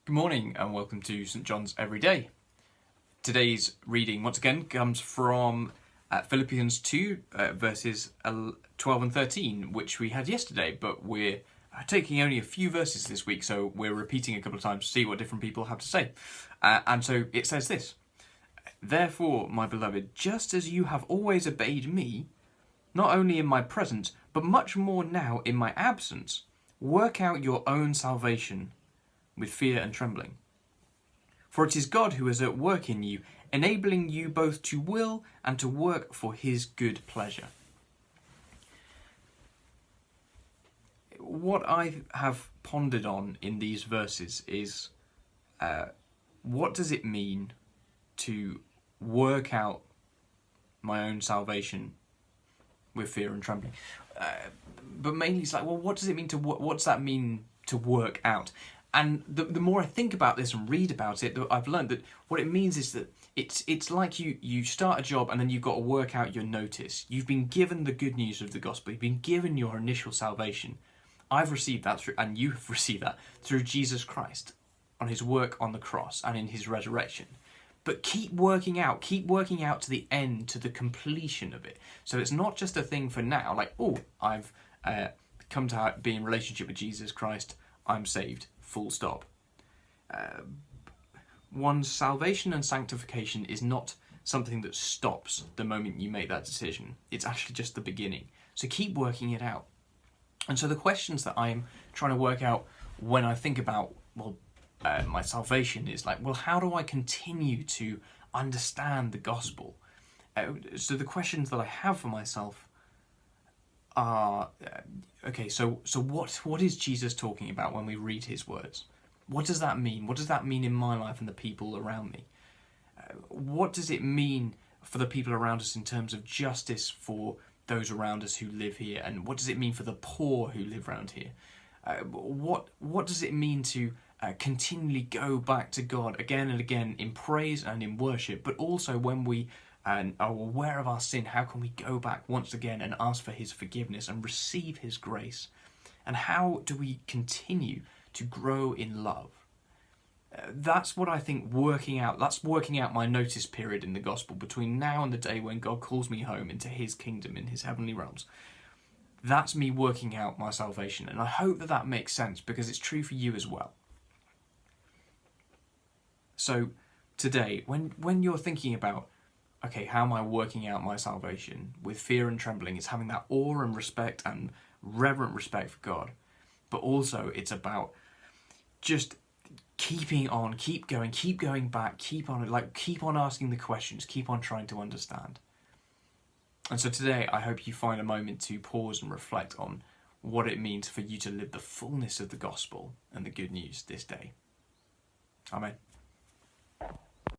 Good morning and welcome to St John's Everyday. Today's reading once again comes from Philippians 2 verses 12 and 13, which we had yesterday, but we're taking only a few verses this week, so we're repeating a couple of times to see what different people have to say. And so it says this: "Therefore, my beloved, just as you have always obeyed me, not only in my presence, but much more now in my absence, work out your own salvation with fear and trembling. For it is God who is at work in you, enabling you both to will and to work for his good pleasure." What I have pondered on in these verses is what does it mean to work out my own salvation with fear and trembling? But mainly it's like, well, what does it mean to what's that mean to work out? And the more I think about this and read about it, I've learned that what it means is that it's like you start a job and then you've got to work out your notice. You've been given the good news of the gospel. You've been given your initial salvation. I've received that through, and you have received that through Jesus Christ on his work on the cross and in his resurrection. But keep working out to the end, to the completion of it. So it's not just a thing for now, like, oh, I've come to be in relationship with Jesus Christ, I'm saved, full stop. One's salvation and sanctification is not something that stops the moment you make that decision. It's actually just the beginning. So keep working it out. And so the questions that I'm trying to work out when I think about, my salvation is like, well, how do I continue to understand the gospel? So the questions that I have for myself are, okay, so what is Jesus talking about when we read his words? What does that mean? What does that mean in my life and the people around me? What does it mean for the people around us in terms of justice for those around us who live here? And what does it mean for the poor who live around here? What does it mean to continually go back to God again and again in praise and in worship, but also when we are aware of our sin, how can we go back once again and ask for his forgiveness and receive his grace? And how do we continue to grow in love? That's what I think that's working out my notice period in the gospel between now and the day when God calls me home into his kingdom, in his heavenly realms. That's me working out my salvation, and I hope that makes sense because it's true for you as well. So today, when you're thinking about, okay, how am I working out my salvation with fear and trembling, it's having that awe and respect and reverent respect for God, but also it's about just keeping on, keep going back, keep on asking the questions, keep on trying to understand. And so today, I hope you find a moment to pause and reflect on what it means for you to live the fullness of the gospel and the good news this day. Amen.